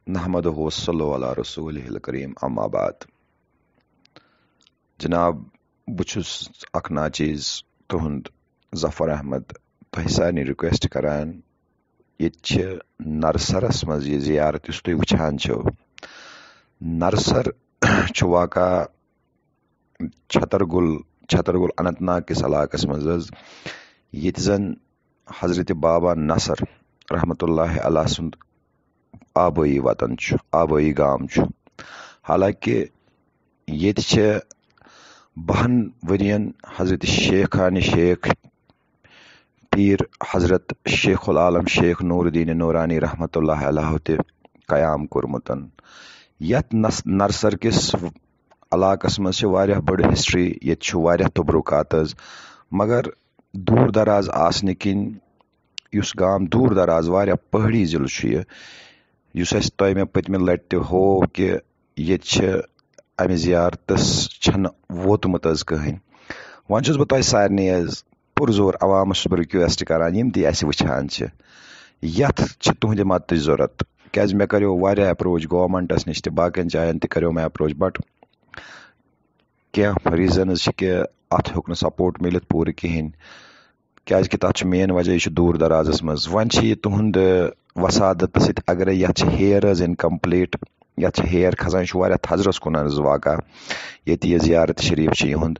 نحمدہ صلی اللہ علیہ رسولہ الکریم اما بعد جناب بچھس اک ناچیز تہند ظفر احمد تہ سارنی ریکویسٹ کران یہ نرسرس مز یہ زیارت اس تھی وچھان چھو نرسر واقع چھتر گل اننت ناگ کس علاقس مز یہ زن حضرت بابا نصر رحمت اللہ علیہ سند آبائی وطن آبائی گام حالانکہ یہ 12 ورین حضرت شیخان شیخ پیر حضرت شیخ العالم شیخ نور الدین نورانی رحمت اللہ علیہ تہ قیام کورمتن یت نرسر کس علاقس مز بڑ ہسٹری یہ تبرکات مگر دور دراز آسن کن اس گام دور دراز پہاڑی ضلع اس تہ میں پتمہ لٹ تہ ہو کہ یہ امہ زیارتس چھن ووتمت کہین ون چھس بہ تہ سارنی پرزور عوامس رکویسٹ کران یم تہ اس وچھان یت تہند مدد ضرورت کیاز مے کریو واریاہ اپروچ گورمنٹس نش تہ باقین جائن تہ کریو مے اپروچ بٹ کینٛہہ ریزنز کہ ات ہیوک نہ سپورٹ ملت پورٕ کہین کیاز کہ تتھ مین وجہ یہ دور درازس مز ون یہ تہند وسادت ست اگر یتھ ہیئرز انکمپلیٹ یتھ ہیر کھسان یہ تھزرس کن واقع یہ زیارت شریف یہند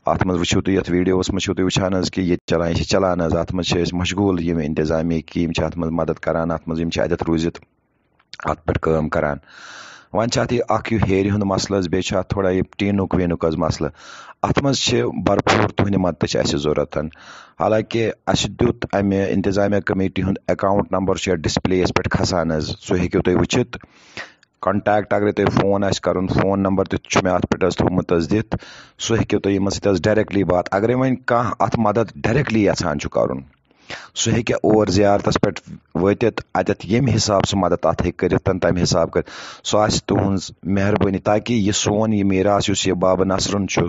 ات مز وچھو تھی یتھ ویڈیوس مز تھی وچھان کہ یہ چلان ات مز مشغول یم انتظامیہ کی ات مز مدد کران ات مز اتھ روزت ات پہ کام کران ون ات اخ ہیرِ ہند مسلہ بیٚیہِ چھُ اتھ تھوڑا یہ ٹیٖنُک ویٖنُک مسلہ ات مز بھرپور تہند مدد اَسہِ ضرورت حالانکہ اَسہِ دیُت امہ انتظامیہ کمیٹی ہند اکاؤنٹ نمبر ڈسپلے پہ کھسان سُہ ہیٚکِو تُہۍ وٕچھِتھ کنٹیکٹ اگر تُہۍ فون آسہِ کرُن فون نمبر تہِ چھُ مےٚ اتھ پٮ۪ٹھ تھوٚومُت دِتھ سُہ ہیٚکِو تُہۍ یِمن سۭتۍ ڈایریکٹلی بات اگرے وۄنۍ کانٛہہ اتھ مدد ڈایریکٹلی یژھان چھُ کرُن سُہ ہیٚکہِ اور زیارتس پٮ۪ٹھ وٲتِتھ اتٮ۪تھ ییٚمہِ حساب سُہ مدد اتھ ہیٚکہِ کٔرِتھ تمہِ حساب کٔرِتھ سُہ آسہِ تُہنٛز مہربٲنی تاکہ یہ سون یہ میراث یُس یہ بابا نصرُن چھُ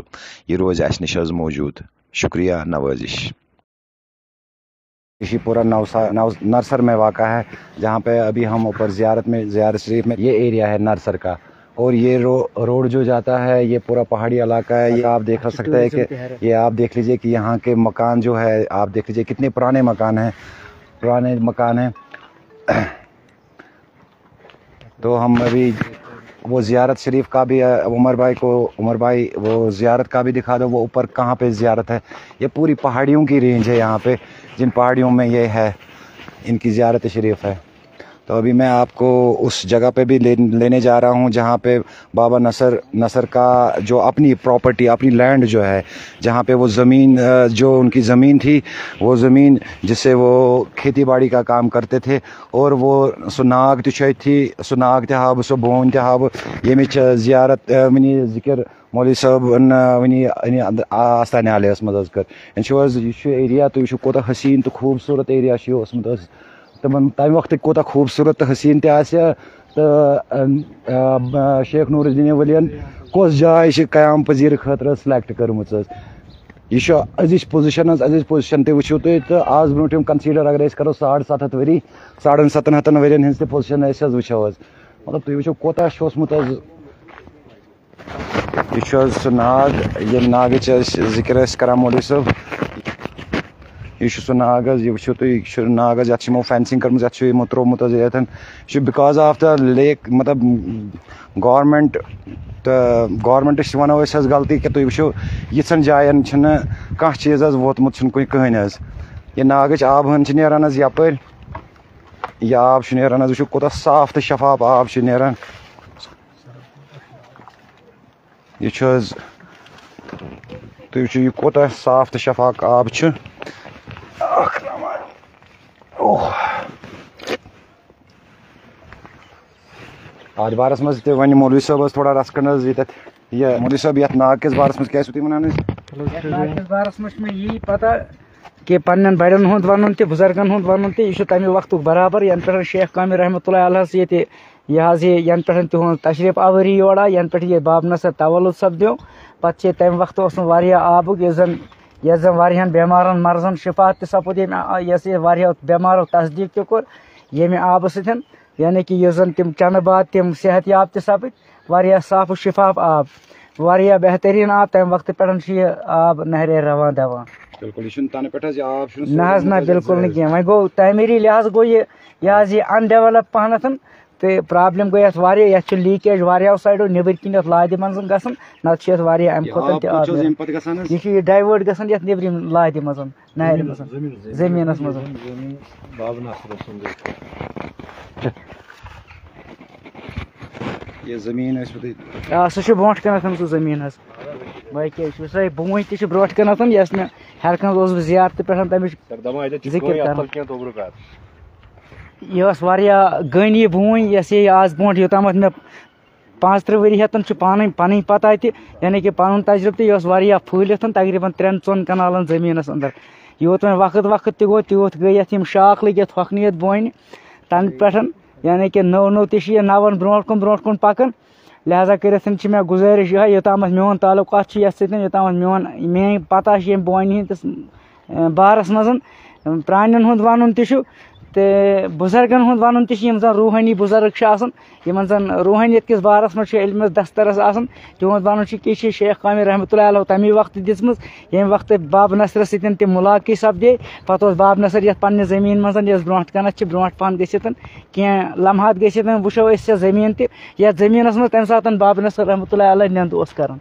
یہ روزِ اسہِ نِش حظ موجود شکریہ نوازش پورا نرسر میں واقع ہے جہاں پہ ابھی ہم اوپر زیارت شریف میں یہ ایریا ہے نرسر کا اور یہ روڈ جو جاتا ہے یہ پورا پہاڑی علاقہ ہے یہ آپ دیکھ سکتے ہیں کہ یہ آپ دیکھ لیجئے کہ یہاں کے مکان جو ہے آپ دیکھ لیجئے کتنے پرانے مکان ہیں تو ہم ابھی وہ زیارت شریف کا بھی عمر بھائی وہ زیارت کا بھی دکھا دو وہ اوپر کہاں پہ زیارت ہے یہ پوری پہاڑیوں کی رینج ہے یہاں پہ جن پہاڑیوں میں یہ ہے ان کی زیارت شریف ہے تو ابھی میں آپ کو اس جگہ پہ بھی لینے جا رہا ہوں جہاں پہ بابا نصر کا جو اپنی پراپرٹی اپنی لینڈ جو ہے جہاں پہ وہ زمین جو ان کی زمین تھی وہ زمین جس سے وہ کھیتی باڑی کا کام کرتے تھے اور وہ سناگ تھی سناگ تہ ہاو سو بون تہ ہاو یمچ زیارت ونی ذکر مولوی صاحب ونی آستانہ علیہس مز کر یہ ایریا تو یہ کوتاہ حسین تو خوبصورت ایریا اوسمت تمہ وقت کوتاہ خوبصورت تو حسین تو شیخ نور الدین ولین کس جائے قیام پذیر خاطر سلیکٹ کرمت یہ ازچ پوزیشن تہ وچھو تھی تو آز برو کنسیڈر اگر کرو 750 ؤری 750 ورین ہز تہ پوزیشن وچھو مطلب تھی وچھو کوتاہ اوسمت یہ سہ ناگ یہ ناگچ ذکر کران مولوی صاحب یہ سہ ناگ یہ وچھو تھی ناگ یت فینسنگ کرم یت ترومت یہ بکاز آف دا لیک مطلب گورمنٹ تو گورمنٹس ونو غلطی کہ تھی وچھو یژھن جائن کھانا چیز ووتمت کہین یہ ناگچ آب ہن نیران یپر یہ آب نیران وچھو کوتاہ صاف تو شفاف آب نیران یہ تھی وچھو یہ کوتاہ صاف تو شفاف آب اتھ بارس مز تہ ون مولوی صاحب تھوڑا رس کھنڈ یہ مولوی صاحب یتھ ناگ کس بارس مز کیا تھی ونان بارس مز یہ پتہ کہ پنن بڑن ہند ون تہ بزرگن ہند ون تہ یہ تمہ وقت برابر ین پہ شیخ کامل رحمۃ اللہ علیہ یہ ین پہ تہذ تشریف آوری یورا ین پہ یہ باب نصر تولد سپدو پتہ تمہ وقت آبک یس زن واریاہن بیمارن مرضن شفا تہ سپد یہ بیمارو تصدیق تہ کور یمہ آب ستن یعنی کہ یُس زن تِم چنہٕ بعد تِم صحت یاب تہِ سپٕدۍ واریاہ صاف و شفاف آب واریاہ بہتریٖن آب تَمہِ وقتہٕ پٮ۪ٹھ چھُ یہِ آب نہرے روان دوان بالکل یہ تنہ پہ آب نہ حظ نہ بالکل نہٕ کینٛہہ وۄنۍ گوٚو تعمیٖری لحاظ گوٚو یہِ حظ یہِ ان ڈیولپ پہنتھ تہٕ پرابلم گٔے یتھ واریاہ یتھ چھُ لیٖکیج واریاہو سایڈو نیٚبٕرۍ کِنۍ یتھ لادِ منٛز گژھان نتہٕ چھُ یتھ واریاہ امہِ کھۄتہٕ تہِ آب یہِ چھُ یہِ ڈایوٲٹ گژھان یتھ نیٚبرِم لادِ منٛز نہرِ منٛز زٔمیٖنس منٛز یہ زمین آ سُہ چھُ برونٛٹھ کَنتھ سُہ زٔمیٖن حظ باقٕے چھُ سۄے بوٗنۍ تہِ چھِ برونٛٹھ کَنتھ یۄس مےٚ ہیٚرِ کَنہِ اوسُس بہٕ زیارتہٕ پٮ۪ٹھ تَمِچ ذِکر کران یہ ٲس واریاہ گٲنی بوٗنۍ یۄس یہِ آز برونٛٹھ یوٚتامَتھ مےٚ 35 ؤری ہٮ۪تَن چھُ پَنٕنۍ پتہ تہِ یعنی کہ پَنُن تجربہٕ تہِ یہِ ٲس واریاہ پھٲلِتھ تقریٖباً 3-4 کنالن زٔمیٖنس انٛدر یوٗت وۄنۍ وقت تہِ گوٚو تیوٗت گٔے یتھ یِم شاخ لٔگِتھ ہۄکھنہِ یتھ بونہِ تَنہٕ پٮ۪ٹھ یعنی کہ نوٚو تہِ چھِ یہِ نَوَن برونٛٹھ کُن پکان لہذا کٔرِتھ چھِ مےٚ گُزٲرِش یِہوٚے یوٚتامَتھ میون تعلُقات چھُ یتھ سۭتۍ یوٚتامَتھ میٲنۍ پتہ چھِ ییٚمہِ بونہِ ہِنٛدِس بارس منٛز پرٛانٮ۪ن ہُنٛد وَنُن تہِ چھُ تہٕ بُزرگن ہُنٛد وَنُن تہِ چھُ یِم زن روحٲنی بُزرگ چھِ آسان یِمن زن روحٲنیت کِس بارس منٛز چھُ علمس دسترس آسان تِہُنٛد وَنُن چھُ کہِ یہِ چھِ شیخ قامر رحمتہ اللہ علیہ تَمی وقتہٕ دِژمٕژ ییٚمہِ وقتہٕ بابہٕ نصرس سۭتۍ تِم مُلاقی سپدے پتہٕ اوس بابہٕ نصر یتھ پننہِ زٔمیٖن منٛز یۄس برونٛٹھ کَنتھ چھِ برونٛٹھ پہن گٔژھِتھ کینٛہہ لمحات گٔژھِتھ وٕچھو أسۍ سۄ زٔمیٖن تہِ یتھ زٔمیٖنس منٛز تمہِ ساتہٕ بابہٕ نصر رحمتہ اللہ علیہ نیٚنٛدٕ اوس کران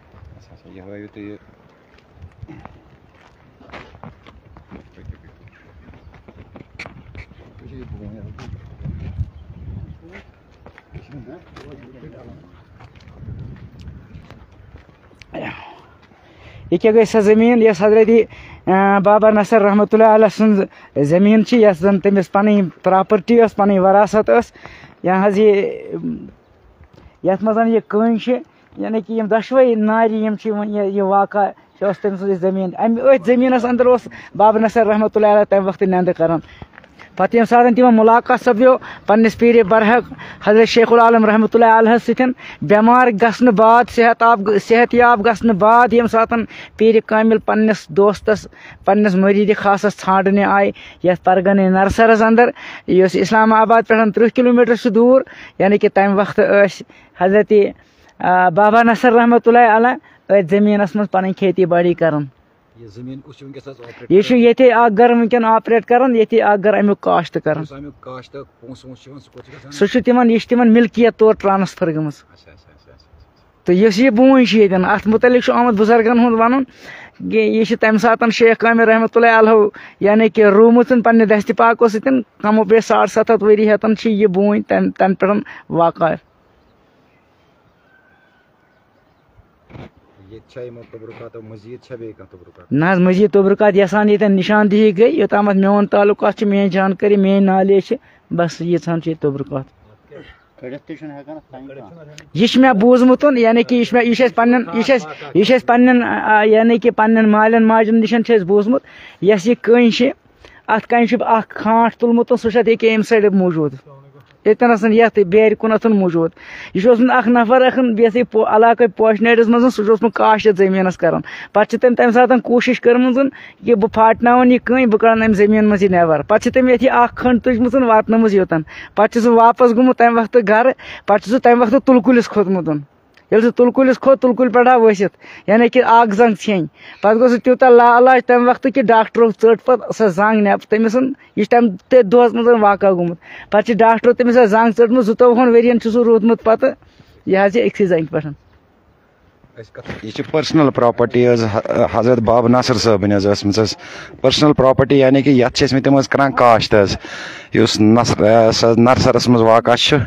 یہ کیا گئی سۄ زٔمیٖن یۄس حضرت بابا نصر رحمتہ اللہ علیہ سٕنٛز زٔمیٖن چھِ یۄس زن تٔمِس پنٕنۍ پراپرٹی ٲس پنٕنۍ وراثت ٲس یا حظ یتھ منٛز یہِ کٔنۍ چھِ یعنی کہ یِم دۄشوے نارِ یِم چھِ یہِ واقعہ ٲس تٔمۍ سٕنٛزِ زٔمیٖن امہِ أتھۍ زٔمیٖنس انٛدر اوس بابا نصر رحمتہ اللہ علیہ تمہِ وقتہٕ نیٚنٛدٕ کران پتہٕ ییٚمہِ ساتہٕ تِمن مُلاقات سپدیو پننِس پیٖرِ برحق حضرت شیخ العالم رحمتہ اللہ علیہ سۭتۍ بٮ۪مار گژھنہٕ بعد صحت یاب گژھنہٕ بعد ییٚمہِ ساتہٕ پیٖرِ کامل پننِس دوستس پننِس مریٖدِ خاصس ژھانڈنہِ آیہِ یتھ پرگنہٕ نرسرس انٛدر یُس اسلام آباد پٮ۪ٹھ 30 کِلوٗمیٖٹر چھُ دوٗر یعنی کہ تمہِ وقتہٕ ٲسۍ حضرت بابا نصر رحمتہ اللہ علیہ أتھۍ زٔمیٖنس منٛز پنٕنۍ کھیتی باڑی کران یہ چھُ ییٚتہِ اکھ گرٕ وٕنکٮ۪ن آپریٹ کران ییٚتہِ اکھ گرٕ امیُک کاشتہٕ کران سُہ چھُ تِمن یہِ چھِ تِمن ملکیت طور ٹرانسفر گٔمٕژ تہٕ یُس یہِ بوٗنۍ چھِ ییٚتٮ۪ن اتھ مُتعلق چھُ آمُت بُزرگن ہُنٛد وَنُن کہِ یہِ چھِ تمہِ ساتہٕ شیخ قامر رحمتہ اللہ علیہ یعنی کہ روٗمٕژ پننہِ دستہِ پاکو سۭتۍ کمو بیش 750 ؤری ہٮ۪تن چھِ یہِ بوٗنۍ تَنہٕ پٮ۪ٹھ واقع نہ حظ مزیٖد تبرکات یژھان ییٚتٮ۪ن نِشاندہی گٔے یوٚتامَتھ میون تعلُقات چھُ میٲنۍ جانکٲری میٲنۍ نالیج چھِ بس ییٖژہن چھِ ییٚتہِ تبرکات یہ چھُ مےٚ بوٗزمُت یعنی کہ یہِ چھُ اَسہِ پننٮ۪ن یعنی کہ پننٮ۪ن مالٮ۪ن ماجٮ۪ن نِش چھُ اَسہِ بوٗزمُت یۄس یہِ کٔنۍ چھِ اتھ کَنہِ چھُ اکھ کھانٛٹ تُلمُت سُہ چھُ اتھ ییٚکیٛاہ امہِ سایڈٕ موٗجوٗد ییٚتٮ۪نس یتھ بیرِ کُنتھ موٗجوٗد یہِ چھُ اوسمُت اکھ نفر یتھ علاقے پوشنٲرِس منٛز سُہ چھُ اوسمُت کاشت یتھ زٔمیٖنس کران پتہٕ چھِ تٔمۍ تمہِ ساتہٕ کوٗشش کٔرمٕژ کہِ بہٕ پھاٹناوَن یہِ کٔنۍ بہٕ کڑن امہِ زٔمیٖن منٛز یہِ نیبر پتہٕ چھِ تٔمۍ یتھ یہِ اکھ کھٔنٛڈ تُجمٕژ واتنٲومٕژ یوٚتن پتہٕ چھُ سُہ واپس گوٚمُت تمہِ وقتہٕ گرٕ پتہٕ چھُ سُہ تمہِ وقتہٕ تُلہٕ کُلِس کھوٚتمُت ییٚلہِ سُہ تُلہٕ کُلِس کھوٚت تُلہٕ کُلہِ پٮ۪ٹھ آو ؤسِتھ یعنی کہ اکھ زنٛگ ژھیٚنۍ پتہٕ گوٚو سُہ تیوٗتاہ لاعلاج تمہِ وقتہٕ کہ ڈاکٹرو ژٔٹ پتہٕ سۄ زنٛگ نیبر تٔمِس یہِ چھُ تمہِ دۄہس منٛز واقعہ گوٚمُت پتہٕ چھِ ڈاکٹرو تٔمِس سۄ زنٛگ ژٔٹمٕژ 22 ؤرین چھُ سُہ روٗدمُت پتہٕ یہِ حظ یہِ أکسٕے زنٛگہِ پٮ۪ٹھ یہ چھِ پٔرسنل پراپرٹی حظ حضرت بابا ناصر صٲبٕنۍ حظ ٲسمٕژ حظ پٔرسنل پراپرٹی یعنی کہ یتھ چھِ ٲسمٕتۍ تِم حظ کران کاشت حظ یُس نرسرس منٛز واقعہ چھُ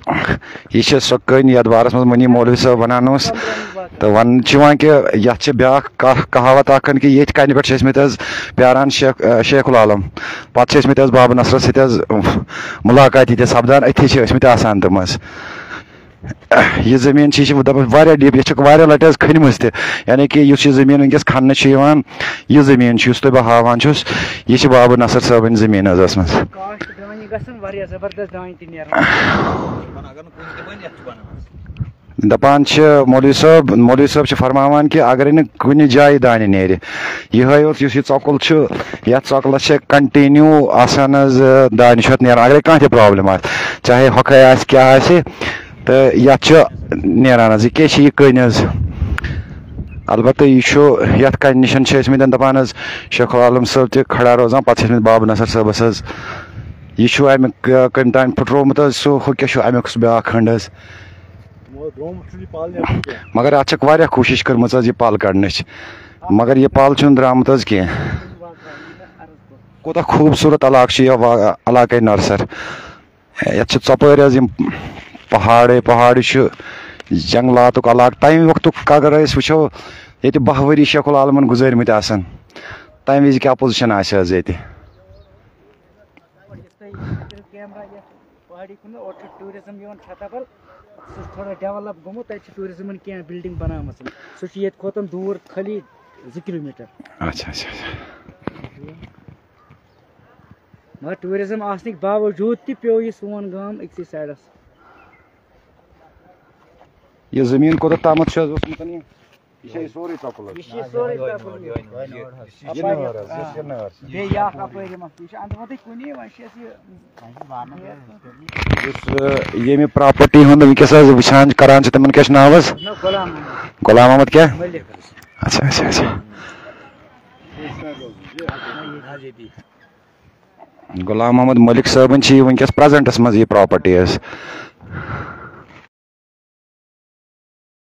یہ چھِ سۄ کٔنۍ یتھ بارس منٛز مٔنی مولوی صٲب ونان اوس تہٕ وننہٕ چھُ یِوان کہ یتھ چھِ بیاکھ کہاوت اکھ کہ ییٚتھۍ کنہِ پٮ۪ٹھ چھِ ٲسمٕتۍ حظ پیاران شیخ العالم پتہٕ چھِ ٲسمٕتۍ حظ بابا نصرس سۭتۍ حظ مُلاقات ییٚتہِ سپدان أتھی چھِ ٲسمٕتۍ آسان تِم حظ یہ زٔمیٖن چھِ یہِ چھِ دپان واریاہ ڈیٖپ یہِ چھِ واریاہ لٹہِ حظ کھٔنمٕژ تہِ یعنی کہ یُس یہِ زٔمیٖن وٕنکیٚس کھننہٕ چھُ یِوان یہِ زٔمیٖن چھُ یُس تۄہہِ بہٕ ہاوان چھُس یہِ چھِ بابا نصر صٲبٕنۍ زٔمیٖن حظ ٲسمٕژ دپان مولوی صٲب فرماوان کہ اگر کُنہِ جایہِ دانہِ نیرِ یِہے یوت یُس یہِ ژۄکُل چھُ یتھ ژۄکلس چھِ کنٹِنیوٗ آسان حظ دانہِ چھُ اتھ نیران اگرے کانٛہہ تہِ پرابلم آسہِ چاہے ہۄکھے آسہِ کیٛاہ آسہِ تہٕ یتھ چھُ نیران حظ یہِ کیٛاہ چھِ یہِ کٔنۍ حظ البتہ یہ یتھ کنہِ نِش چھِ ٲسمٕتۍ دپان حظ شیخ العالم صٲب تہِ کھڑا روزان پتہٕ چھِ ٲسمٕتۍ بابا نصر صٲبس حظ یہ چھُ امیُک کٔمۍ تانۍ پھٕٹرومُت حظ سُہ ہُہ کیٛاہ چھُ امیُک سُہ بیٛاکھ کھنٛڈ حظ مگر اتھ چھکھ واریاہ کوٗشش کٔرمٕژ حظ یہِ پل کڑنٕچ مگر یہِ پل چھُنہٕ درٛامُت حظ کینٛہہ کوٗتاہ خوٗبصوٗرت علاقہٕ چھُ یہِ علاقے نرسر یتھ چھِ ژۄپٲرۍ حظ یِم پہاڑٕ چھُ جنگلاتُک علاقہٕ تمہِ وقتُک اگر أسۍ وٕچھو ییٚتہِ 12 ؤری شیخ العالمن گُزٲرمٕتۍ آسن تمہِ وِزِ کیٛاہ پوزِشن آسہِ حظ ییٚتہِ تھوڑا ڈیولپ گوٚمُت تتہِ چھِ ٹوٗرِزمن کینٛہہ بِلڈِنگ بنٲومٕژ سُہ چھُ ییٚتہِ کھۄتہٕ دوٗر خٲلی 2 کِلوٗمیٖٹر اچھا مگر ٹوٗرِزم آسنٕکۍ باوجوٗد تہِ پیوٚو یہِ سون گام أکسٕے سایڈس یہِ زٔمیٖن کوٚتتھ تامتھ چھُ حظ اوسمُت یہِ چھا یہِ سورُے ژۄکُل بیٚیہِ یہِ اکھ اپٲرۍ یِم یہِ چھُ اندٕ کُنی وۄنۍ چھِ أسۍ یُس ییٚمہِ پراپرٹی ہُنٛد وٕنکیٚس حظ وٕچھان کران چھِ تِمن کیٛاہ چھُ ناو حظ غلام احمد کیٛاہ اچھا غلام محمد ملک صٲبن چھِ یہِ وٕنکیٚس پریزنٹس منٛز یہِ پراپرٹی حظ